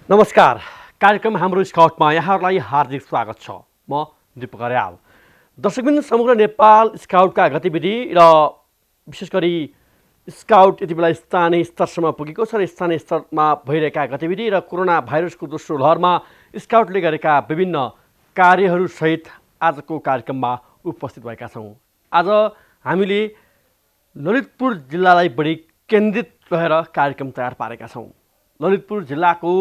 नमस्कार। कार्यक्रम हाम्रो स्काउटमा यहाँहरूलाई हार्दिक स्वागत छ। म दीपक अर्याल। दर्शकबिन, समग्र नेपाल स्काउटका गतिविधि र विशेष गरी स्काउट यति बेला स्थानीय स्तरसम्म पुगेको छ र स्थानीय स्तरमा भइरहेका गतिविधि र कोरोना भाइरसको दोस्रो लहरमा स्काउटले गरेका विभिन्न कार्यहरूसहित आजको कार्यक्रममा उपस्थित भएका छौँ। आज हामीले ललितपुर जिल्लालाई बढी केन्द्रित रहेर कार्यक्रम तयार पारेका छौँ। ललितपुर जिल्लाको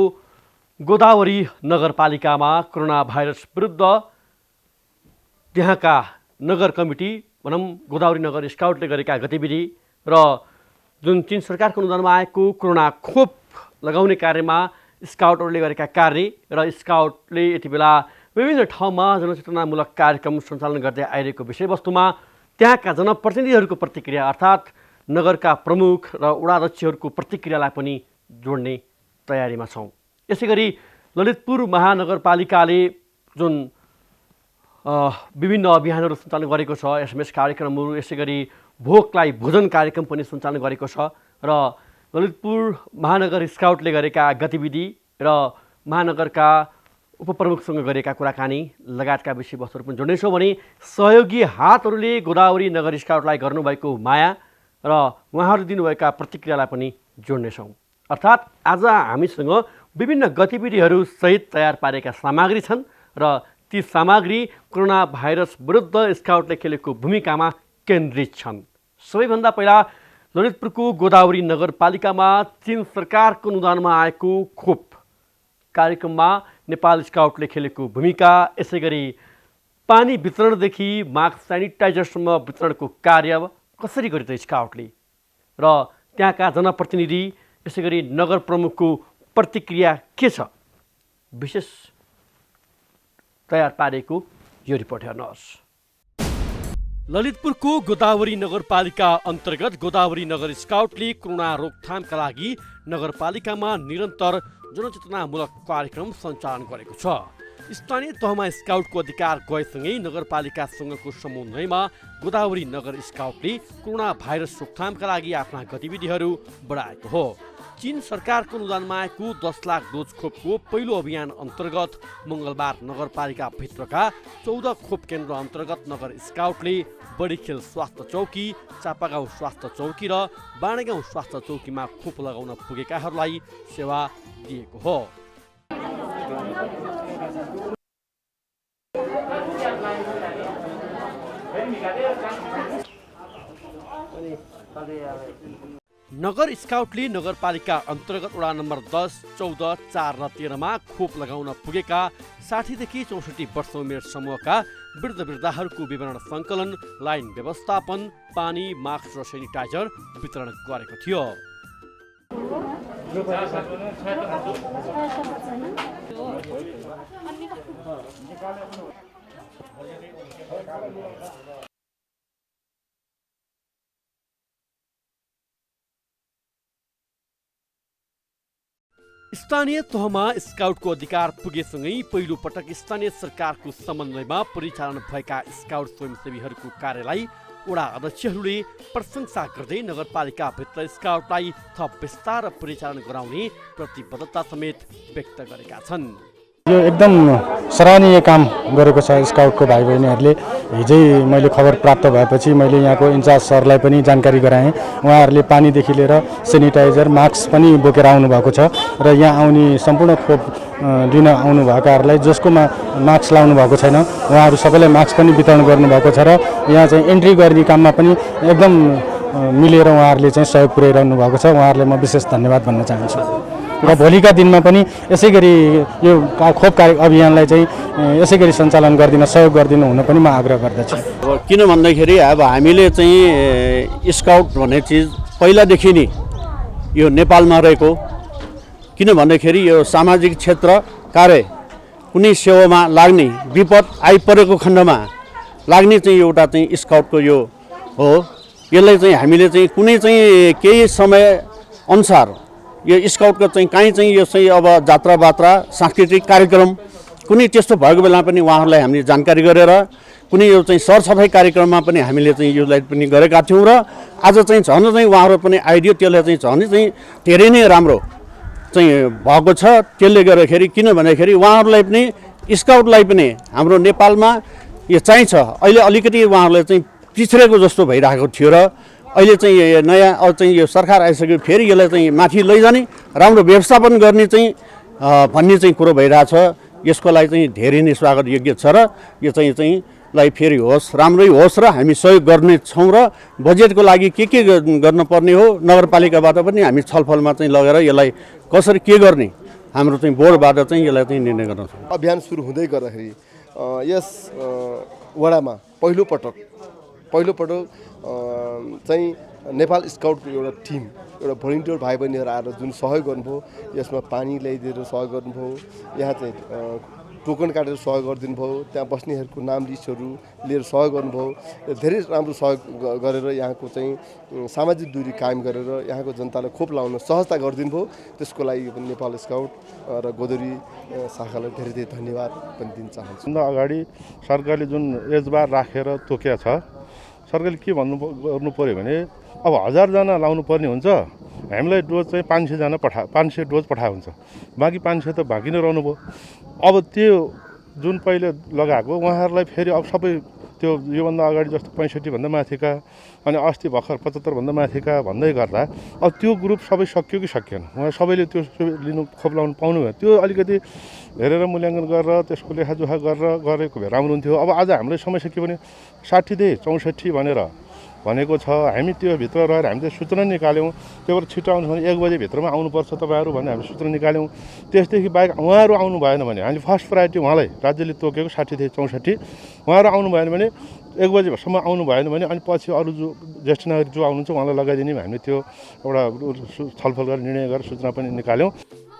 गोदावरी नगरपालिकामा कोरोना भाइरस विरुद्ध त्यहाँका नगर कमिटी भनौँ गोदावरी नगर स्काउटले गरेका गतिविधि र जुन चीन सरकारको अनुदानमा आएको कोरोना खोप लगाउने कार्यमा स्काउटहरूले गरेका कार्य र स्काउटले यति बेला विभिन्न ठाउँमा जनचेतनामूलक कार्यक्रम सञ्चालन गर्दै आइरहेको विषयवस्तुमा त्यहाँका जनप्रतिनिधिहरूको प्रतिक्रिया अर्थात् नगरका प्रमुख र वडाध्यक्षहरूको प्रतिक्रियालाई पनि जोड्ने तयारीमा छौँ। यसै गरी ललितपुर महानगरपालिकाले जुन विभिन्न अभियानहरू सञ्चालन गरेको छ, एसएमएस कार्यक्रमहरू, यसै गरी भोकलाई भोजन कार्यक्रम पनि सञ्चालन गरेको छ र ललितपुर महानगर स्काउटले गरेका गतिविधि र महानगरका उपप्रमुखसँग गरेका कुराकानी लगायतका विषयवस्तुहरू पनि जोड्नेछौँ भने सहयोगी हातहरूले गोदावरी नगर स्काउटलाई गर्नुभएको माया र उहाँहरूले दिनुभएका प्रतिक्रियालाई पनि जोड्नेछौँ। अर्थात् आज हामीसँग विभिन्न गतिविधिहरू सहित तयार पारेका सामग्री छन् र ती सामग्री कोरोना भाइरस विरुद्ध स्काउटले खेलेको भूमिकामा केन्द्रित छन्। सबैभन्दा पहिला ललितपुरको गोदावरी नगरपालिकामा चीन सरकारको अनुदानमा आएको खोप कार्यक्रममा नेपाल स्काउटले खेलेको भूमिका, यसै गरी पानी वितरणदेखि मास्क सेनिटाइजरसम्म वितरणको कार्य कसरी गरे त स्काउटले र त्यहाँका जनप्रतिनिधि यसै गरी नगर प्रमुखको प्रतिक्रिया के छ, विशेष तयार पारेको यो रिपोर्ट हेर्नुहोस्। ललितपुरको गोदावरी नगरपालिका अन्तर्गत गोदावरी नगर स्काउटले कोरोना रोकथामका लागि नगरपालिकामा निरन्तर जनचेतनामूलक कार्यक्रम सञ्चालन गरेको छ। स्थानीय तहमा स्काउटको अधिकार गएसँगै नगरपालिकासँगको समन्वयमा गोदावरी नगर स्काउटले कोरोना भाइरस रोकथामका लागि आफ्ना गतिविधिहरू बढाएको हो। चीन सरकारको अनुदानमा आएको 10 लाख डोज खोपको पहिलो अभियान अन्तर्गत मङ्गलबार नगरपालिका भित्रका 14 खोप केन्द्र अन्तर्गत नगर स्काउटले बडीखेल स्वास्थ्य चौकी, चापागाउँ स्वास्थ्य चौकी र बाणेगाउँ स्वास्थ्य चौकीमा खोप लगाउन पुगेकाहरूलाई सेवा दिएको हो। नगर स्काउटले नगरपालिका अन्तर्गत वडा नम्बर 10, 14, 4 र 13 मा खोप लगाउन पुगेका 60 देखि 64 वर्ष उमेर समूहका वृद्धहरूको विवरण सङ्कलन, लाइन व्यवस्थापन, पानी, मास्क र सेनिटाइजर वितरण गरेको थियो। स्थानीय तहमा स्काउटको अधिकार पुगेसँगै पहिलो पटक स्थानीय सरकारको समन्वयमा परिचालन भएका स्काउट स्वयंसेवीहरूको कार्यलाई वडा अध्यक्षहरूले प्रशंसा गर्दै नगरपालिकाभित्र स्काउटलाई थप विस्तार र परिचालन गराउने प्रतिबद्धता समेत व्यक्त गरेका छन्। यो एकदम सराहनीय काम गरेको छ स्काउटको भाइ बहिनीहरूले। हिजै मैले खबर प्राप्त भएपछि मैले यहाँको इन्चार्ज सरलाई पनि जानकारी गराएँ। उहाँहरूले पानीदेखि लिएर सेनिटाइजर, मास्क पनि बोकेर आउनुभएको छ र यहाँ आउने सम्पूर्ण खोप लिन आउनुभएकाहरूलाई जसकोमा मास्क लाउनु भएको छैन उहाँहरू सबैलाई मास्क पनि वितरण गर्नुभएको छ र यहाँ चाहिँ एन्ट्री गर्ने काममा पनि एकदम मिलेर उहाँहरूले चाहिँ सहयोग पुर्याइरहनु भएको छ। उहाँहरूलाई म विशेष धन्यवाद भन्न चाहन्छु र भोलिका दिनमा पनि यसै गरी यो खोप अभियानलाई चाहिँ यसै गरी सञ्चालन गरिदिन सहयोग गरिदिनु हुन पनि म आग्रह गर्दछु। किन भन्दाखेरि अब हामीले चाहिँ स्काउट भन्ने चिज पहिलादेखि नै यो नेपालमा रहेको, किन भन्दाखेरि यो सामाजिक क्षेत्र कार्य कुनै सेवामा लाग्ने, विपद आइपरेको खण्डमा लाग्ने चाहिँ एउटा चाहिँ स्काउटको यो हो। यसलाई चाहिँ हामीले चाहिँ कुनै चाहिँ केही समय अनुसार यो स्काउटको चाहिँ काहीँ चाहिँ यो चाहिँ अब जात्रा बात्रा सांस्कृतिक कार्यक्रम कुनै त्यस्तो भएको बेला पनि उहाँहरूलाई हामीले जानकारी गरेर कुनै यो चाहिँ सरसफाइ कार्यक्रममा पनि हामीले चाहिँ यसलाई पनि गरेका थियौँ र आज चाहिँ झन् चाहिँ उहाँहरू पनि आइडियो त्यसलाई चाहिँ झन् चाहिँ धेरै नै राम्रो चाहिँ भएको छ। त्यसले गर्दाखेरि किन भन्दाखेरि उहाँहरूलाई पनि स्काउटलाई पनि हाम्रो नेपालमा यो चाहिन्छ। अहिले अलिकति उहाँहरूलाई चाहिँ पिछडेको जस्तो भइरहेको थियो र अहिले चाहिँ नयाँ चाहिँ यो सरकार आइसक्यो फेरि यसलाई चाहिँ माथि लैजाने राम्रो व्यवस्थापन गर्ने चाहिँ भन्ने चाहिँ कुरो भइरहेछ। यसको लागि चाहिँ धेरै नै स्वागत योग्य छ र यो चाहिँ लाई फेरि होस्, राम्रै होस् र हामी सहयोग गर्ने छौँ र बजेटको लागि के गर्नुपर्ने हो नगरपालिकाबाट पनि हामी छलफलमा चाहिँ लगेर यसलाई कसरी के गर्ने हाम्रो चाहिँ बोर्डबाट चाहिँ यसलाई चाहिँ निर्णय गर्न सक्छौँ। अभियान सुरु हुँदै गर्दाखेरि यस वडामा पहिलोपटक चाहिँ नेपाल स्काउटको एउटा टिम, एउटा भोलिन्टियर भाइ बहिनीहरू आएर जुन सहयोग गर्नुभयो, यसमा पानी ल्याइदिएर सहयोग गर्नुभयो, यहाँ चाहिँ टोकन काटेर सहयोग गरिदिनु भयो, त्यहाँ बस्नेहरूको नाम लिस्टहरू लिएर सहयोग गर्नुभयो। धेरै राम्रो सहयोग गरेर यहाँको चाहिँ सामाजिक दूरी कायम गरेर यहाँको जनतालाई खोप लाउन सहजता गरिदिनु भयो। त्यसको लागि पनि नेपाल स्काउट र गोदरी शाखालाई धेरै धेरै धन्यवाद पनि दिन चाहन्छु। भन्दा अगाडि सरकारले जुन एजबार राखेर तोकेको छ, सरकारले के गर्नु पर्यो भने अब 1000 जना लाउनु पर्ने हुन्छ, हामीलाई डोज चाहिँ 500 डोज पठाए हुन्छ, बाँकी 500 त बाँकी नै रहनु भयो। अब त्यो जुन पहिले लगाएको उहाँहरूलाई फेरि अब सबै त्यो योभन्दा अगाडि जस्तो 65 भन्दा माथिका अनि अस्ति भर्खर 75 भन्दा माथिका भन्दै गर्दा अब त्यो ग्रुप सबै सक्यो कि सकिएन, उहाँ सबैले त्यो लिनु खोप लाउनु पाउनु भयो। त्यो अलिकति हेरेर मूल्याङ्कन गरेर त्यसको लेखाजोखा गरेर गरेको भए राम्रो हुन्थ्यो। अब आज हामीलाई समस्या के भने 60 देखि 64 भनेको छ। हामी त्यो भित्र रहेर हामीले सूचना निकाल्यौँ, त्यो भएर छिटो आउनु भने 1 बजे भित्रमा आउनुपर्छ तपाईँहरू भनेर हामीले सूचना निकाल्यौँ। त्यसदेखि बाहेक उहाँहरू आउनु भएन भने हामीले फर्स्ट प्रायोरिटी उहाँलाई राज्यले तोकेको 60 देखि 64 उहाँहरू आउनु भएन भने 1 बजेसम्म आउनु भएन भने अनि पछि अरू जो ज्येष्ठ नागरिक जो आउनुहुन्छ उहाँलाई लगाइदिने हामीले त्यो एउटा छलफल गरेर निर्णय गरेर सूचना पनि निकाल्यौँ।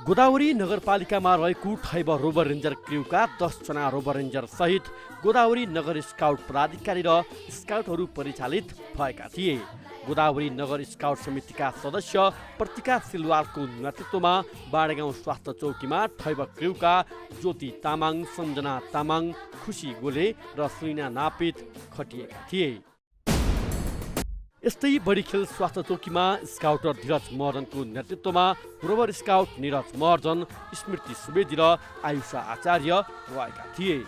गोदावरी नगरपालिकामा रहेको ठैब रोभर रेन्जर क्र्यूका 10 जना रोभर रेन्जर सहित गोदावरी नगर स्काउट पदाधिकारी र स्काउटहरू परिचालित भएका थिए। गोदावरी नगर स्काउट समितिका सदस्य प्रतिका सिलवालको नेतृत्वमा बाँडेगाउँ स्वास्थ्य चौकीमा ठैब क्र्यूका ज्योति तामाङ, सम्झना तामाङ, खुसी गोले र सुइना नापित खटिएका थिए। यस्तै बडीखेल स्वास्थ्य चौकीमा स्काउटर धीरज महर्जनको नेतृत्वमा रोभर स्काउट निरज महर्जन, स्मृति सुवेदी र आयुषा आचार्य रहेका थिए।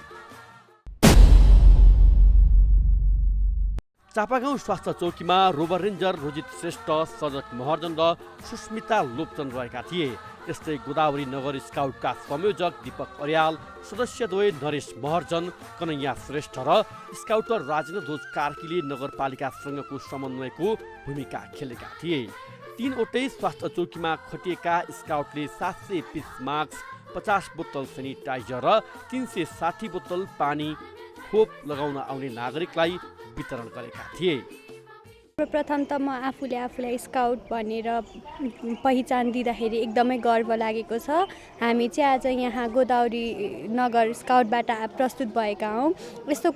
चापागाउँ स्वास्थ्य चौकीमा रोभर रेन्जर रोजित श्रेष्ठ, सजक महर्जन र सुस्मिता लोप्चन रहेका थिए। त्यस्तै गोदावरी नगर स्काउटका संयोजक दीपक अर्याल, सदस्यद्वय नरेश महर्जन, कन्हैया श्रेष्ठ र स्काउटर राजेन्द्र ध्वज कार्कीले नगरपालिकासँगको समन्वयको भूमिका खेलेका थिए। 3वटै स्वास्थ्य चौकीमा खटिएका स्काउटले 700 पिस मास्क, 50 बोतल सेनिटाइजर र 360 बोतल पानी खोप लगाउन आउने नागरिकलाई वितरण गरेका थिए। प्रथम त म आफूलाई स्काउट भनेर पहिचान दिँदाखेरि एकदमै गर्व लागेको छ। हामी चाहिँ आज यहाँ गोदावरी नगर स्काउटबाट प्रस्तुत भएका हौँ। यस्तो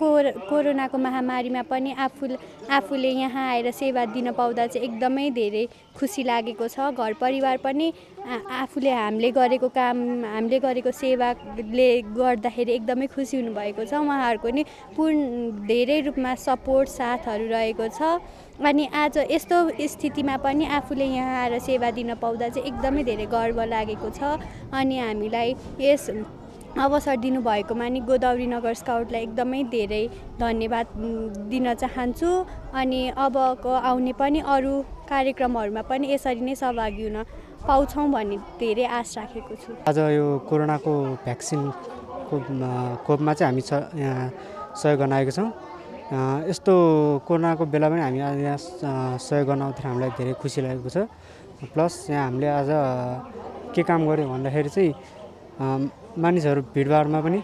कोरोनाको महामारीमा पनि आफूले यहाँ आएर सेवा दिन पाउँदा चाहिँ एकदमै धेरै खुसी लागेको छ। घर परिवार पनि हामीले गरेको सेवाले गर्दाखेरि एकदमै खुसी हुनुभएको छ। उहाँहरूको नि धेरै रूपमा सपोर्ट साथहरू रहेको छ। अनि आज यस्तो स्थितिमा पनि आफूले यहाँ आएर सेवा दिन पाउँदा चाहिँ एकदमै धेरै गर्व लागेको छ। अनि हामीलाई यस अवसर दिनुभएकोमा नि गोदावरी नगर स्काउटलाई एकदमै धेरै धन्यवाद दिन चाहन्छु। अनि अबको आउने पनि अरू कार्यक्रमहरूमा पनि यसरी नै सहभागी हुन पाउँछौँ भन्ने धेरै आश राखेको छु। आज यो कोरोनाको भ्याक्सिनको खोपमा चाहिँ हामी यहाँ सहयोग गर्न आएको छौँ। यस्तो कोरोनाको बेला पनि हामी यहाँ सहयोग गर्न आउँदाखेरि हामीलाई धेरै खुसी लागेको छ। प्लस यहाँ हामीले आज के काम गर्यो भन्दाखेरि चाहिँ मानिसहरू भिडभाडमा पनि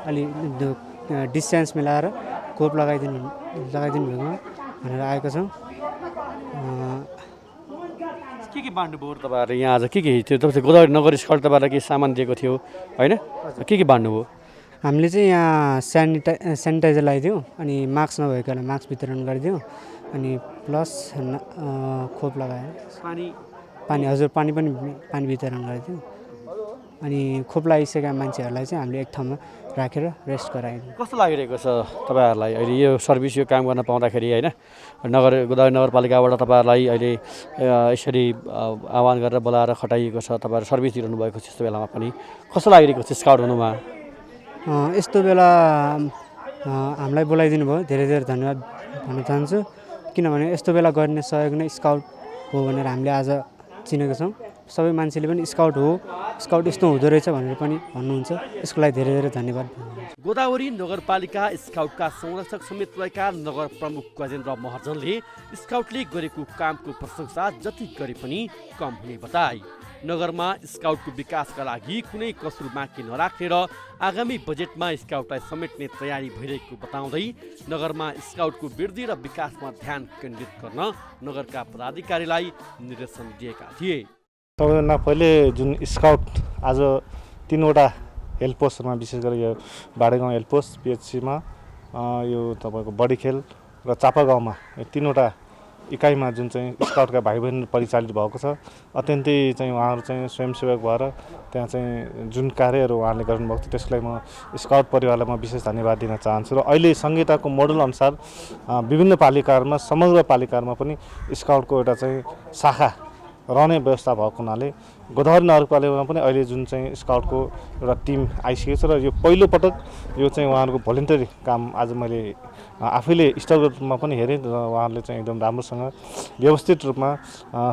अलि डिस्टेन्स मिलाएर खोप लगाइदिनु भएको भनेर आएको छौँ। के बाँड्नुभयो तपाईँहरू यहाँ आज के थियो? तपाईँ गोदावरी नगर स्काउट तपाईँलाई के सामान दिएको थियो होइन? के बाँड्नुभयो? हामीले चाहिँ यहाँ सेनिटाइजर लगाइदियौँ, अनि मास्क नभएकोलाई मास्क वितरण गरिदियौँ, अनि प्लस खोप लगाएर पानी हजुर पानी वितरण गरिदियौँ। अनि खोप लगाइसकेका मान्छेहरूलाई चाहिँ हामीले एक ठाउँमा राखेर रेस्ट गरायौँ। कस्तो लागिरहेको छ तपाईँहरूलाई अहिले यो सर्भिस यो काम गर्न पाउँदाखेरि होइन गोदावरी नगरपालिकाबाट तपाईँहरूलाई अहिले यसरी आह्वान गरेर बोलाएर खटाइएको छ तपाईँहरू सर्भिस दिइरहनु भएको छ यस्तो बेलामा पनि कस्तो लागिरहेको छ स्काउट हुनुमा यस्तो बेला हामीलाई बोलाइदिनु भयो धेरै धेरै धन्यवाद भन्न चाहन्छु किनभने यस्तो बेला गर्ने सहयोग नै स्काउट हो भनेर हामीले आज चिनेको छौँ सबै मान्छेले पनि स्काउट हो स्काउट यस्तो हुँदो रहेछ भनेर पनि भन्नुहुन्छ यसको लागि धेरै धेरै धन्यवाद। गोदावरी नगरपालिका स्काउटका संरक्षक समेत रहेका नगर प्रमुख गजेन्द्र महर्जनले स्काउटले गरेको कामको प्रशंसा जति गरे पनि कम हुने बताए। नगरमा स्काउटको विकासका लागि कुनै कसुर बाँकी नराख्ने र आगामी बजेटमा स्काउटलाई समेट्ने तयारी भइरहेको बताउँदै नगरमा स्काउटको वृद्धि र विकासमा ध्यान केन्द्रित गर्न नगरका पदाधिकारीलाई निर्देशन दिएका थिए। सबैभन्दा पहिले जुन स्काउट आज 3वटा हेल्थ पोस्टहरूमा विशेष गरी यो बाडेगाउँ हेल्थ पोस्ट पिएचसीमा यो तपाईँको बडीखेल र चापागाउँमा यो 3वटा इकाइमा जुन चाहिँ स्काउटका भाइ बहिनी परिचालित भएको छ अत्यन्तै चाहिँ उहाँहरू चाहिँ स्वयंसेवक भएर त्यहाँ चाहिँ जुन कार्यहरू उहाँले गर्नुभएको थियो त्यसलाई म स्काउट परिवारलाई म विशेष धन्यवाद दिन चाहन्छु र अहिले संहिताको मोडल अनुसार विभिन्न पालिकाहरूमा समग्र पालिकाहरूमा पनि स्काउटको एउटा चाहिँ शाखा रहने व्यवस्था भएको हुनाले गोदावरी नगरपालिकामा पनि अहिले जुन चाहिँ स्काउटको एउटा टिम आइसकेको छ र यो पहिलोपटक यो चाहिँ उहाँहरूको भोलिन्टरी काम आज मैले आफैले स्टक रूपमा पनि हेरेँ र उहाँहरूले चाहिँ एकदम राम्रोसँग व्यवस्थित रूपमा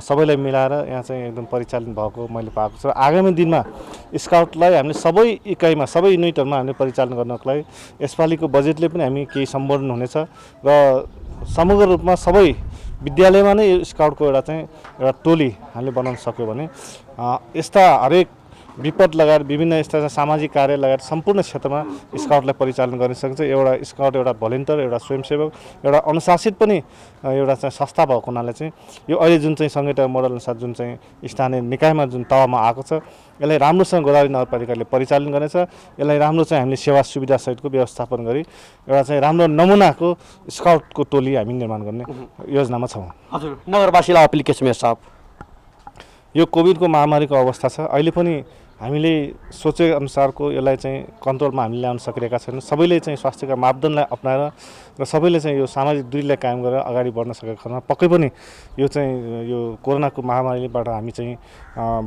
सबैलाई मिलाएर यहाँ चाहिँ एकदम परिचालन भएको मैले पाएको छु र आगामी दिनमा स्काउटलाई हामीले सबै इकाइमा सबै युनिटहरूमा हामीले परिचालन गर्नको लागि यसपालिको बजेटले पनि हामी केही सम्बोधन हुनेछ र समग्र रूपमा सबै विद्यालयमा नै स्काउटको एउटा टोली हामीले बनाउन सक्यो भने यस्ता हरेक विपद लगायत विभिन्न यस्ता सामाजिक कार्य लगायत सम्पूर्ण क्षेत्रमा स्काउटलाई परिचालन गर्न सकिन्छ। एउटा स्काउट एउटा भोलिन्टियर एउटा स्वयंसेवक एउटा अनुशासित पनि एउटा चाहिँ संस्था भएको हुनाले चाहिँ यो अहिले जुन चाहिँ संहिता मोडल अनुसार जुन चाहिँ स्थानीय निकायमा जुन तहमा आएको छ यसलाई राम्रोसँग गोदावरी नगरपालिकाले परिचालन गर्नेछ। यसलाई राम्रो चाहिँ हामीले सेवा सुविधा सहितको व्यवस्थापन गरी एउटा चाहिँ राम्रो नमुनाको स्काउटको टोली हामी निर्माण गर्ने योजनामा छौँ। हजुर नगरवासीलाई अपिल के छ मेयर साहब? यो कोभिडको महामारीको अवस्था छ अहिले पनि हामीले सोचे अनुसारको यसलाई चाहिँ कन्ट्रोलमा हामीले ल्याउन सकिरहेका छैनौँ। सबैले चाहिँ स्वास्थ्यका मापदण्डलाई अपनाएर र सबैले चाहिँ यो सामाजिक दूरीलाई कायम गरेर अगाडि बढ्न सकेको खण्डमा पक्कै पनि यो चाहिँ यो कोरोनाको महामारीबाट हामी चाहिँ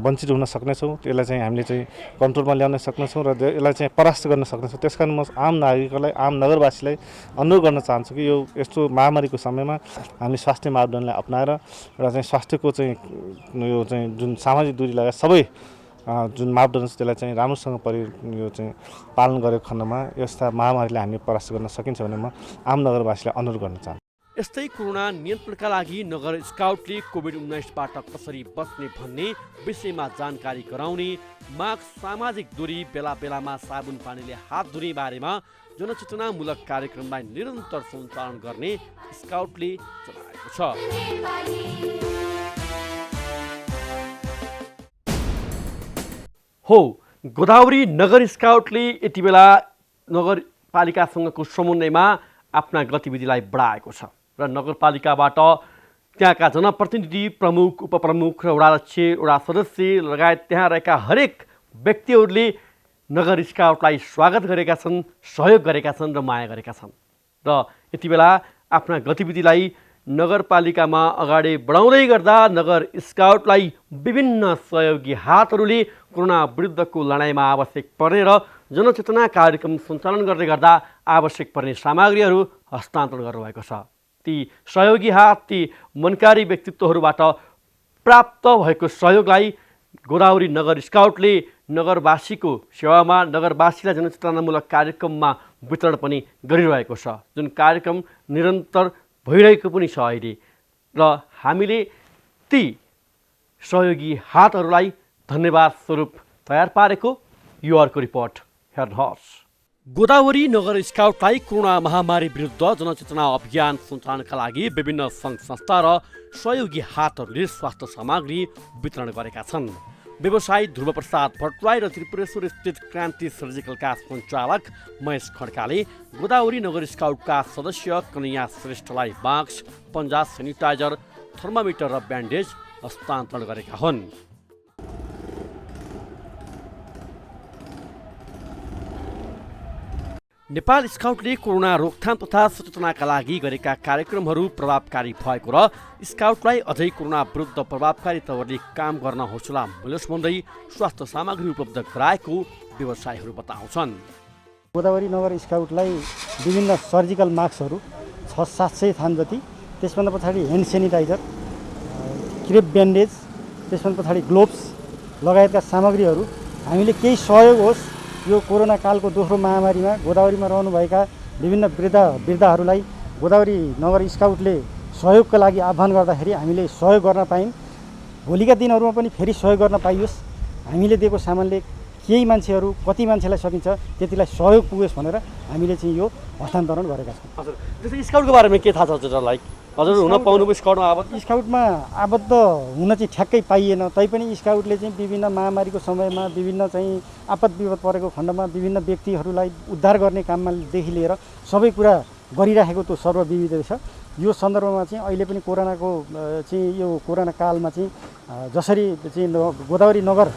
वञ्चित हुन सक्नेछौँ। यसलाई चाहिँ हामीले चाहिँ कन्ट्रोलमा ल्याउन सक्नेछौँ र यसलाई चाहिँ परास्त गर्न सक्नेछौँ। त्यस कारण म आम नागरिकलाई आम नगरवासीलाई अनुरोध गर्न चाहन्छु कि यो यस्तो महामारीको समयमा हामीले स्वास्थ्य मापदण्डलाई अपनाएर एउटा चाहिँ स्वास्थ्यको चाहिँ यो चाहिँ जुन सामाजिक दूरी लगायत सबै जुन मापदण्ड छ त्यसलाई चाहिँ राम्रोसँग यो चाहिँ पालन गरेको खण्डमा यस्ता महामारीलाई हामीले परास्त गर्न सकिन्छ भने म आम नगरवासीलाई अनुरोध गर्न चाहन्छु। यस्तै कोरोना नियन्त्रणका लागि नगर स्काउटले कोभिड-19बाट कसरी बच्ने भन्ने विषयमा जानकारी गराउने, मास्क, सामाजिक दूरी, बेला बेलामा साबुन पानीले हात धुने बारेमा जनचेतनामूलक कार्यक्रमलाई निरन्तर सञ्चालन गर्ने स्काउटले जनाएको छ। हो गोदावरी नगर स्काउटले यति बेला नगरपालिकासँगको समन्वयमा आफ्ना गतिविधिलाई बढाएको छ र नगरपालिकाबाट त्यहाँका जनप्रतिनिधि, प्रमुख, उपप्रमुख र वडा अध्यक्ष, वडा सदस्य लगायत त्यहाँ रहेका हरेक व्यक्तिहरूले नगर स्काउटलाई स्वागत गरेका छन्, सहयोग गरेका छन् र माया गरेका छन् र यति बेला आफ्ना गतिविधिलाई नगरपालिकामा अगाडि बढाउँदै गर्दा नगर स्काउटलाई विभिन्न सहयोगी हातहरूले कोरोना विरुद्धको लडाइँमा आवश्यक पर्ने र जनचेतना कार्यक्रम सञ्चालन गर्दै गर्दा आवश्यक पर्ने सामग्रीहरू हस्तान्तरण गर्नुभएको छ। ती सहयोगी हात, ती मनकारी व्यक्तित्वहरूबाट प्राप्त भएको सहयोगलाई गोदावरी नगर स्काउटले नगरवासीको सेवामा, नगरवासीलाई जनचेतनामूलक कार्यक्रममा वितरण पनि गरिरहेको छ, जुन कार्यक्रम निरन्तर भइरहेको पनि छ अहिले र हामीले ती सहयोगी हातहरूलाई धन्यवाद स्वरूप तयार पारेको यो अर्को रिपोर्ट हेर्नुहोस्। गोदावरी नगर स्काउटलाई कोरोना महामारी विरुद्ध जनचेतना अभियान सञ्चालनका लागि विभिन्न सङ्घ संस्था र सहयोगी हातहरूले स्वास्थ्य सामग्री वितरण गरेका छन्। व्यवसायी ध्रुवप्रसाद भट्टराई र त्रिपुरेश्वर स्थित क्रान्ति सर्जिकलका सञ्चालक महेश खड्काले गोदावरी नगर स्काउटका सदस्य कन्हैया श्रेष्ठलाई मास्क, पन्जा, सेनिटाइजर, थर्मामिटर र ब्यान्डेज हस्तान्तरण गरेका हुन्। नेपाल स्काउटले कोरोना रोकथाम तथा सचेतनाका लागि गरेका कार्यक्रमहरू प्रभावकारी भएको र स्काउटलाई अझै कोरोना विरुद्ध प्रभावकारी तवरले काम गर्न हौसला मिलोस् भन्दै स्वास्थ्य सामग्री उपलब्ध गराएको व्यवसायीहरू बताउँछन्। गोदावरी नगर स्काउटलाई विभिन्न सर्जिकल मास्कहरू 600-700 थान जति, त्यसभन्दा पछाडि ह्यान्ड सेनिटाइजर, क्रेप ब्यान्डेज, त्यसभन्दा पछाडि ग्लोभ्स लगायतका सामग्रीहरू हामीले केही सहयोग होस् यो कोरोना कालको दोस्रो महामारीमा गोदावरीमा रहनुभएका विभिन्न वृद्धहरूलाई गोदावरी नगर स्काउटले सहयोगका लागि आह्वान गर्दाखेरि हामीले सहयोग गर्न पायौँ। भोलिका दिनहरूमा पनि फेरि सहयोग गर्न पाइयोस्। हामीले दिएको सामानले केही मान्छेहरू कति मान्छेलाई सकिन्छ त्यतिलाई सहयोग पुगोस् भनेर हामीले चाहिँ यो हस्तान्तरण गरेका छौँ। हजुर, जस्तै स्काउटको बारेमा के थाहा छ हजुरलाई? हजुर हुन पाउनुभयो स्काउटमा आबद्ध? स्काउटमा आबद्ध हुन चाहिँ ठ्याक्कै पाइएन, तैपनि स्काउटले चाहिँ विभिन्न महामारीको समयमा विभिन्न चाहिँ आपद विपद परेको खण्डमा विभिन्न व्यक्तिहरूलाई उद्धार गर्ने काममादेखि लिएर सबै कुरा गरिराखेको त्यो सर्वविविध छ। यो सन्दर्भमा चाहिँ अहिले पनि कोरोनाको चाहिँ यो कोरोना कालमा चाहिँ जसरी चाहिँ गोदावरी नगर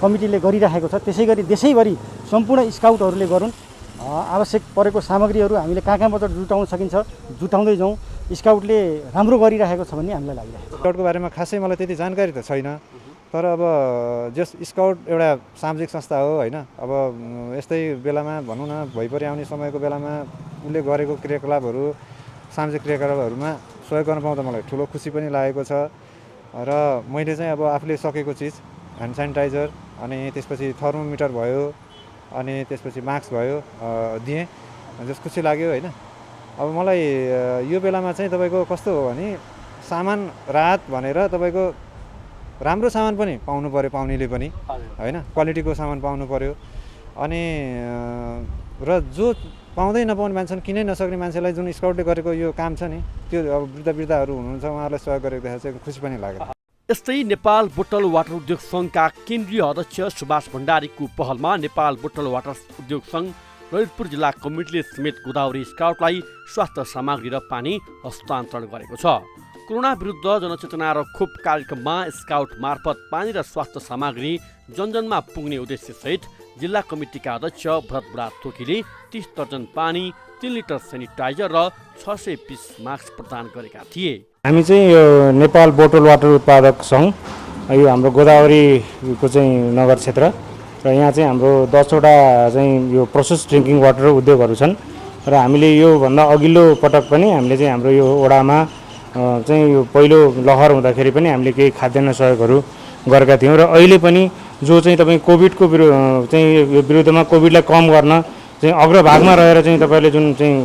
कमिटीले गरिराखेको छ त्यसै गरी देशैभरि सम्पूर्ण स्काउटहरूले गरून्। आवश्यक परेको सामग्रीहरू हामीले कहाँबाट जुटाउन सकिन्छ जुटाउँदै जाउँ। स्काउटले राम्रो गरिराखेको छ भन्ने हामीलाई लागिरहेको छ। स्काउटको बारेमा खासै मलाई त्यति जानकारी त छैन, तर अब जस स्काउट एउटा सामाजिक संस्था हो होइन। अब यस्तै बेलामा भनौँ न भइपरि आउने समयको बेलामा उसले गरेको क्रियाकलापहरू सामाजिक क्रियाकलापहरूमा सहयोग गर्न पाउँदा मलाई ठुलो खुसी पनि लागेको छ। र मैले चाहिँ अब आफूले सकेको चिज ह्यान्ड सेनिटाइजर अनि त्यसपछि थर्मोमिटर भयो अनि त्यसपछि मास्क भयो दिएँ, जस खुसी लाग्यो होइन। अब मलाई यो बेलामा चाहिँ तपाईँको कस्तो हो भने सामान राहत भनेर तपाईँको राम्रो सामान पनि पाउनु पऱ्यो, पाउनेले पनि होइन, क्वालिटीको सामान पाउनु पऱ्यो। अनि र जो पाउँदै नपाउने मान्छे किनै नसक्ने मान्छेलाई जुन स्काउटले गरेको यो काम छ नि त्यो अब वृद्धहरू हुनुहुन्छ उहाँहरूलाई सहयोग गरेको देखेर चाहिँ खुसी पनि लाग्यो। यस्तै नेपाल बोतल वाटर उद्योग सङ्घका केन्द्रीय अध्यक्ष सुभाष भण्डारीको पहलमा नेपाल बोतल वाटर उद्योग सङ्घ ललितपुर जिल्ला कमिटीले समेत गोदावरी स्काउटलाई स्वास्थ्य सामग्री र पानी हस्तान्तरण गरेको छ। कोरोना विरुद्ध जनचेतना र खोप कार्यक्रममा स्काउट मार्फत पानी र स्वास्थ्य सामग्री जनजनमा पुग्ने उद्देश्यसहित जिल्ला कमिटीका अध्यक्ष भरत बुढा थोकीले 30 दर्जन पानी, 3 लिटर सेनिटाइजर र 600 पिस मास्क प्रदान गरेका थिए। हामी चाहिँ यो नेपाल बोतल वाटर उत्पादक सङ्घ यो हाम्रो गोदावरीको चाहिँ नगर क्षेत्र र यहाँ चाहिँ हाम्रो 10वटा चाहिँ यो प्रोसेस ड्रिङ्किङ वाटर उद्योगहरू छन् र हामीले योभन्दा अघिल्लो पटक पनि हामीले चाहिँ हाम्रो यो वडामा चाहिँ यो पहिलो लहर हुँदाखेरि पनि हामीले केही खाद्यान्न सहयोगहरू गरेका थियौँ र अहिले पनि जो चाहिँ तपाईँ कोभिडको चाहिँ यो विरुद्धमा कोभिडलाई कम गर्न चाहिँ अग्रभागमा रहेर चाहिँ तपाईँले जुन चाहिँ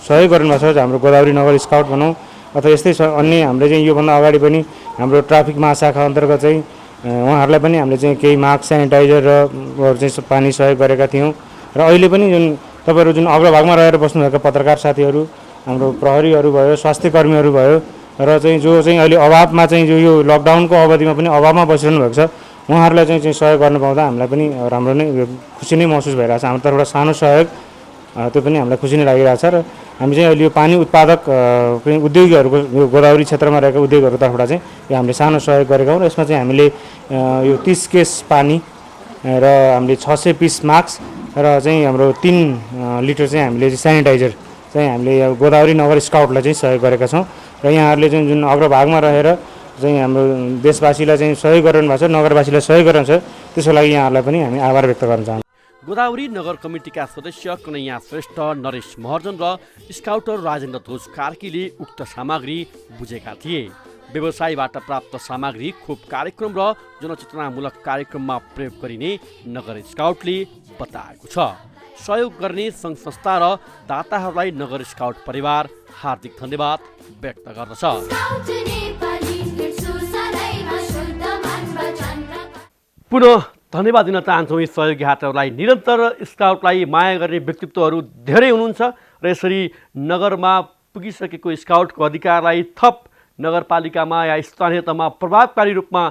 सहयोग गर्नुभएको छ हाम्रो गोदावरी नगर स्काउट भनौँ अथवा यस्तै अन्य हामीले चाहिँ योभन्दा अगाडि पनि हाम्रो ट्राफिक महाशाखा अन्तर्गत चाहिँ उहाँहरूलाई पनि हामीले चाहिँ केही मास्क सेनिटाइजर र चाहिँ पानी सहयोग गरेका थियौँ र अहिले पनि जुन तपाईँहरू जुन अग्रभागमा रहेर बस्नुभएका पत्रकार साथीहरू हाम्रो प्रहरीहरू भयो स्वास्थ्य कर्मीहरू भयो र चाहिँ जो चाहिँ अहिले अभावमा चाहिँ जो यो लकडाउनको अवधिमा पनि अभावमा बसिरहनु भएको छ उहाँहरूलाई चाहिँ सहयोग गर्न पाउँदा हामीलाई पनि राम्रो नै खुसी नै महसुस भइरहेको छ। हाम्रो तर्फबाट सानो सहयोग त्यो पनि हामीलाई खुसी नै लागिरहेको छ र हामी चाहिँ अहिले यो पानी उत्पादक उद्योगीहरूको यो गोदावरी क्षेत्रमा रहेका उद्योगहरूको तर्फबाट चाहिँ यो हामीले सानो सहयोग गरेका हौँ र यसमा चाहिँ हामीले यो 30 केस पानी र हामीले 600 पिस मास्क र चाहिँ हाम्रो 3 लिटर चाहिँ हामीले सेनिटाइजर चाहिँ हामीले गोदावरी नगर स्काउटलाई चाहिँ सहयोग गरेका छौँ र यहाँहरूले चाहिँ जुन अग्रभागमा रहेर चाहिँ हाम्रो देशवासीलाई चाहिँ सहयोग गरिरहनु भएको छ, नगरवासीलाई सहयोग गरिरहनु छ, त्यसको लागि यहाँहरूलाई पनि हामी आभार व्यक्त गर्न चाहन्छौँ। गोदावरी नगर कमिटीका सदस्य कन्हैया श्रेष्ठ, नरेश महर्जन र स्काउटर राजेन्द्र ध्वज कार्कीले उक्त सामग्री बुझेका थिए। व्यवसायबाट प्राप्त सामग्री खोप कार्यक्रम र जनचेतनामूलक कार्यक्रममा प्रयोग गरिने नगर स्काउटले बताएको छ। सहयोग गर्ने सङ्घ संस्था र दाताहरूलाई नगर स्काउट परिवार हार्दिक धन्यवाद व्यक्त गर्दछ। पुनः धन्यवाद दिन चाहन्छौँ यी सहयोगी हातहरूलाई। निरन्तर स्काउटलाई माया गर्ने व्यक्तित्वहरू धेरै हुनुहुन्छ र यसरी नगरमा पुगिसकेको स्काउटको अधिकारलाई थप नगरपालिकामा या स्थानीय तहमा प्रभावकारी रूपमा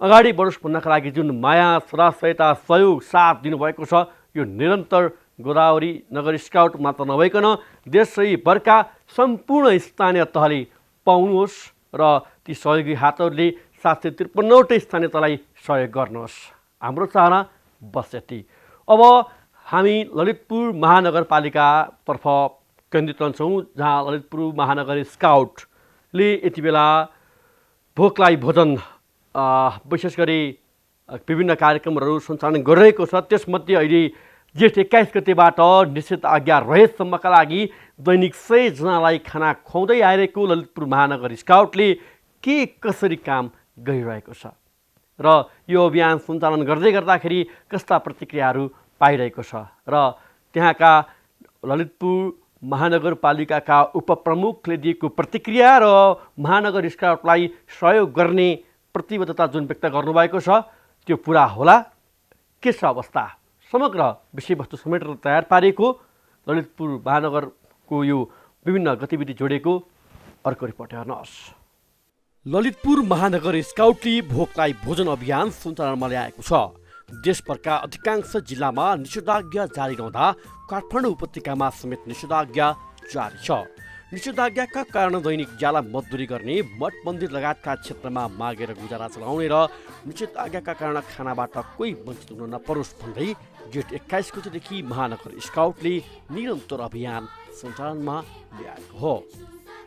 अगाडि बढोस् भन्नका लागि जुन माया सदासहायता सहयोग साथ दिनुभएको छ यो निरन्तर गोदावरी नगर स्काउट मात्र नभइकन देशभरका सम्पूर्ण स्थानीय तहले पाउनुहोस् र ती सहयोगी हातहरूले 753वटै स्थानीय तहलाई सहयोग गर्नुहोस्। हाम्रो चाहना बस यति। अब हामी ललितपुर महानगरपालिकातर्फ केन्द्रित रहन्छौँ, जहाँ ललितपुर महानगर स्काउटले यति बेला भोकलाई भोजन विशेष गरी विभिन्न कार्यक्रमहरू सञ्चालन गरिरहेको छ। त्यसमध्ये अहिले जेठ 21 गतेबाट निषेध आज्ञा रहेसम्मका लागि दैनिक 100 जनालाई खाना खुवाउँदै आइरहेको ललितपुर महानगर स्काउटले के कसरी काम गरिरहेको छ र यो अभियान सञ्चालन गर्दै गर्दाखेरि कस्ता प्रतिक्रियाहरू पाइरहेको छ र त्यहाँका ललितपुर महानगरपालिकाका उपप्रमुखले दिएको प्रतिक्रिया र महानगर स्काउटलाई सहयोग गर्ने प्रतिबद्धता जुन व्यक्त गर्नुभएको छ त्यो पुरा होला के छ अवस्था, समग्र विषयवस्तु समेटेर तयार पारेको ललितपुर महानगरको यो विभिन्न गतिविधि जोडेको अर्को रिपोर्ट हेर्नुहोस्। ललितपुर महानगर स्काउटले भोकलाई भोजन अभियान सञ्चालनमा ल्याएको छ। देशभरका अधिकांश जिल्लामा निषेधाज्ञा जारी रहँदा काठमाडौँ उपत्यकामा समेत निषेधाज्ञा जारी छ। निषेधाज्ञाका कारण दैनिक ज्याला मजदुरी गर्ने, मठ मन्दिर लगायतका क्षेत्रमा मागेर गुजारा चलाउने र निषेधाज्ञाका कारण खानाबाट कोही वञ्चित हुन नपरोस् भन्दै जेठ 21 गतेदेखि महानगर स्काउटले निरन्तर अभियान सञ्चालनमा ल्याएको हो।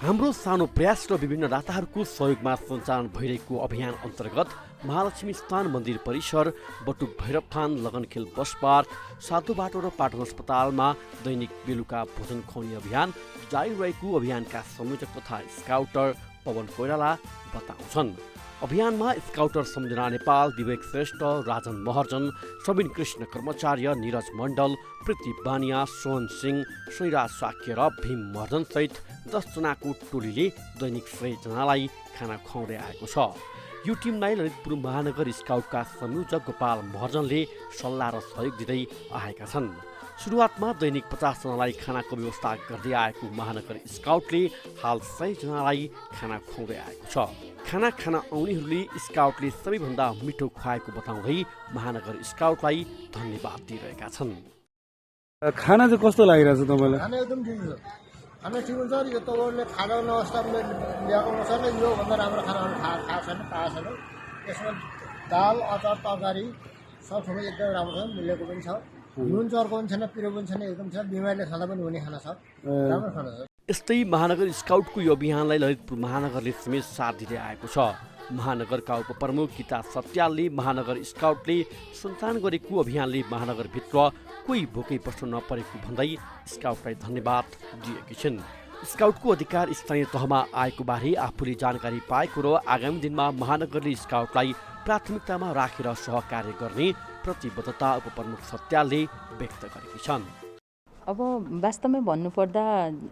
हाम्रो सानो प्रयास र विभिन्न दाताहरूको सहयोगमा सञ्चालन भइरहेको अभियान अन्तर्गत महालक्ष्मी स्थान मन्दिर परिसर, बटुक भैरवथान, लगनखेल बस पार्क, सातो बाटो र पाटन अस्पतालमा दैनिक बेलुका भोजन खुवाउने अभियान जारी रहेको अभियानका संयोजक तथा स्काउटर पवन कोइराला बताउँछन्। अभियानमा स्काउटर सम्झना नेपाल, विवेक श्रेष्ठ, राजन महर्जन, सबिन कृष्ण कर्मचार्य, निरज मण्डल, प्रीति बानिया, सोहन सिंह, सैराज साक्य र भीम महर्जन सहित 10 जनाको टोलीले दैनिक 100 जनालाई खाना खुवाउँदै आएको छ। यो टिमलाई ललितपुर महानगर स्काउटका संयोजक गोपाल महर्जनले सल्लाह र सहयोग दिँदै आएका छन्। सुरुवातमा दैनिक 50 जनालाई खानाको व्यवस्था गर्दै आएको महानगर स्काउटले हाल 100 जनालाई खाना खुवाउँदै आएको छ। खाना खान आउनेहरूले स्काउटले सबैभन्दा मिठो खुवाएको बताउँदै महानगर स्काउटलाई धन्यवाद दिइरहेका छन्। खाना चाहिँ कस्तो लागिरहेछ तपाईँलाई? खाना एकदम ठिक छ, खाना ठिक हुन्छ। यो तपाईँले खानाको अवस्थामा ल्याएको अनुसारले योभन्दा राम्रो खानाहरू खाएको छैन, पाएको छैन। यसमा दाल, अचार, तरकारी सब सबै एकदम राम्रो छ, मिलेको पनि छ, नुन चर्को पनि छैन, पिरो पनि छैन, एकदम छ। बिमारीले खाँदा पनि हुने खाना छ, राम्रो खाना छ। यस्तै महानगर स्काउटको यो अभियानलाई ललितपुर महानगरले समेत साथ दिँदै आएको छ। महानगरका उपप्रमुख गीता सत्यालले महानगर स्काउटले सञ्चालन गरेको अभियानले महानगरभित्र कोही भोकै बस्न नपरेको भन्दै स्काउटलाई धन्यवाद दिएकी छिन्। स्काउटको अधिकार स्थानीय तहमा आएको बारे आफूले जानकारी पाएको र आगामी दिनमा महानगरले स्काउटलाई प्राथमिकतामा राखेर सहकार्य गर्ने प्रतिबद्धता उपप्रमुख सत्यालले व्यक्त गरेकी छन्। अब वास्तवमै भन्नुपर्दा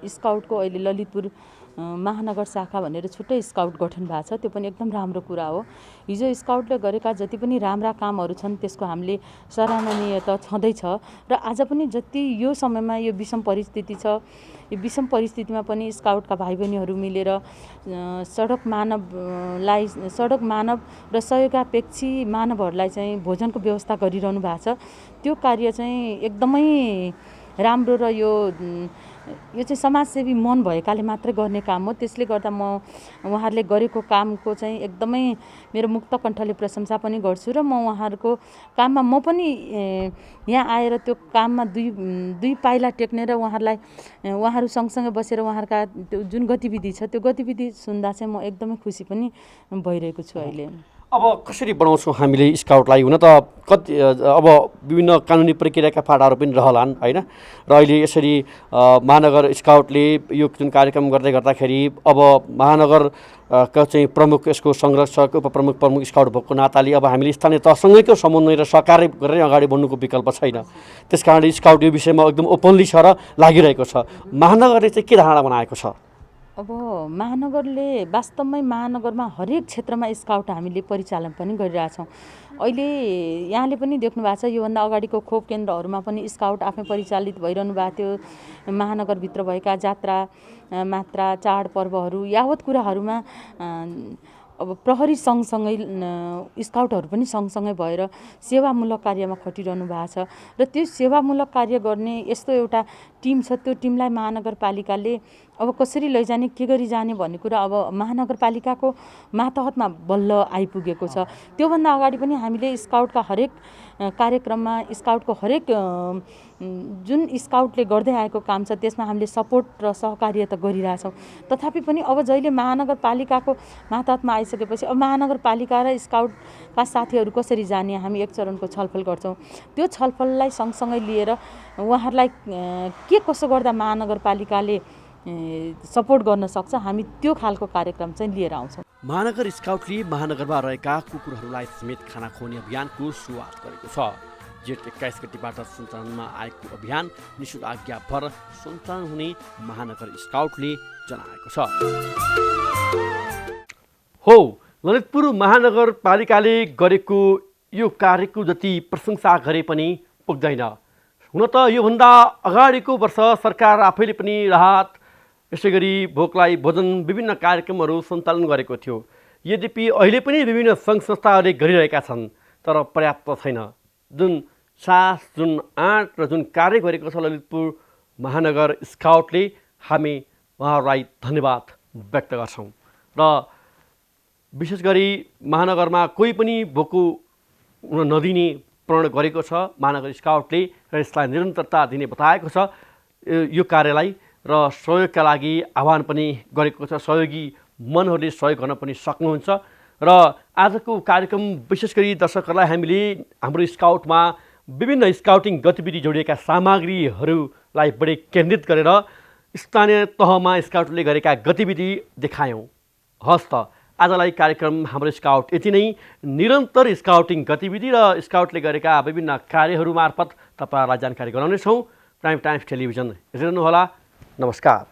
स्काउटको अहिले ललितपुर महानगर शाखा भनेर छुट्टै स्काउट गठन भएको छ, त्यो पनि एकदम राम्रो कुरा हो। हिजो स्काउटले गरेका जति पनि राम्रा कामहरू छन् त्यसको हामीले सराहनीय त छँदैछ र आज पनि जति यो समयमा यो विषम परिस्थिति छ, यो विषम परिस्थितिमा पनि स्काउटका भाइ बहिनीहरू मिलेर सडक मानव र सहयोगापेक्षी मानवहरूलाई चाहिँ भोजनको व्यवस्था गरिरहनु भएको छ। त्यो कार्य चाहिँ एकदमै राम्रो र यो चाहिँ समाजसेवी मन भएकाले मात्रै गर्ने काम हो। त्यसले गर्दा म उहाँहरूले गरेको कामको चाहिँ एकदमै मेरो मुक्त कण्ठले प्रशंसा पनि गर्छु र म उहाँहरूको काममा म पनि यहाँ आएर त्यो काममा दुई पाइला टेक्ने र उहाँहरू सँगसँगै बसेर उहाँहरूका त्यो जुन गतिविधि छ त्यो गतिविधि सुन्दा चाहिँ म एकदमै खुसी पनि भइरहेको छु अहिले। अब कसरी बनाउँछौँ हामीले स्काउटलाई? हुन त कति अब विभिन्न कानुनी प्रक्रियाका फाटाहरू पनि रहलान् होइन, र अहिले यसरी महानगर स्काउटले यो जुन कार्यक्रम गर्दै गर्दाखेरि अब महानगर का चाहिँ प्रमुख, यसको संरक्षक, उपप्रमुख, प्रमुख स्काउट भएको नाताले अब हामीले स्थानीय तहसँगैको समन्वय र सहकार्य गरेर अगाडि बढ्नुको विकल्प छैन। त्यस कारणले स्काउट यो विषयमा एकदम ओपनली छ र लागिरहेको छ। महानगरले चाहिँ के धारणा बनाएको छ? अब महानगरले वास्तवमै महानगरमा हरेक क्षेत्रमा स्काउट हामीले परिचालन पनि गरिरहेछौँ। अहिले यहाँले पनि देख्नु भएको छ, योभन्दा अगाडिको खोप केन्द्रहरूमा पनि स्काउट आफै परिचालित भइरहनु भएको थियो। महानगरभित्र भएका जात्रा, मात्रा, चाडपर्वहरू यावत कुराहरूमा अब प्रहरी सँगसँगै स्काउटहरू पनि सँगसँगै भएर सेवामूलक कार्यमा खटिरहनु भएको छ र त्यो सेवामूलक कार्य गर्ने यस्तो एउटा टिम छ। त्यो टिमलाई महानगरपालिकाले अब कसरी लैजाने के गरी जाने भन्ने कुरा अब महानगरपालिकाको मातहतमा बल्ल आइपुगेको छ। त्योभन्दा अगाडि पनि हामीले स्काउटका हरेक कार्यक्रममा स्काउटको हरेक जुन स्काउटले गर्दै आएको काम छ त्यसमा हामीले सपोर्ट र सहकार्यता गरिरहेछौँ। तथापि पनि अब जहिले महानगरपालिकाको मातहतमा आइसकेपछि अब महानगरपालिका र स्काउटका साथीहरू कसरी जाने हामी एक चरणको छलफल गर्छौँ। त्यो छलफललाई सँगसँगै लिएर उहाँहरूलाई के कसो गर्दा महानगरपालिकाले सपोर्ट गर्न सक्छ हामी त्यो खालको कार्यक्रम चाहिँ लिएर आउँछौँ। महानगर स्काउटले महानगरमा रहेका कुकुरहरूलाई समेत खाना खुवाउने अभियानको सुरुवात गरेको छ। जेठ 21 गतिबाट सञ्चालनमा आएको अभियान निःशुल्क आज्ञा भर सञ्चालन हुने महानगर स्काउटले जनाएको छ। हो, ललितपुर महानगरपालिकाले गरेको यो कार्यको जति प्रशंसा गरे पनि पुग्दैन। हुन त योभन्दा अगाडिको वर्ष सरकार आफैले पनि राहत यसै गरी भोकलाई भोजन विभिन्न कार्यक्रमहरू सञ्चालन गरेको थियो। यद्यपि अहिले पनि विभिन्न सङ्घ संस्थाहरूले गरिरहेका छन् तर पर्याप्त छैन। जुन साहस, जुन आँट र जुन कार्य गरेको छ ललितपुर महानगर स्काउटले हामी उहाँहरूलाई धन्यवाद व्यक्त गर्छौँ। र विशेष गरी महानगरमा कोही पनि भोको हुन नदिने प्रण गरेको छ महानगर स्काउटले र यसलाई निरन्तरता दिने बताएको छ यो कार्यलाई र सहयोगका लागि आह्वान पनि गरेको छ। सहयोगी मनहरूले सहयोग गर्न पनि सक्नुहुन्छ। र आजको कार्यक्रम विशेष गरी दर्शकहरूलाई हामीले हाम्रो स्काउटमा विभिन्न स्काउटिङ गतिविधि जोडिएका सामग्रीहरूलाई बढी केन्द्रित गरेर स्थानीय तहमा स्काउटले गरेका गतिविधि देखायौँ। हस् त, आजलाई कार्यक्रम हाम्रो स्काउट यति नै। निरन्तर स्काउटिङ गतिविधि र स्काउटले गरेका विभिन्न कार्यहरू मार्फत तपाईँहरूलाई जानकारी गराउनेछौँ। प्राइम टाइम्स टेलिभिजन हेरिरहनुहोला। नमस्कार।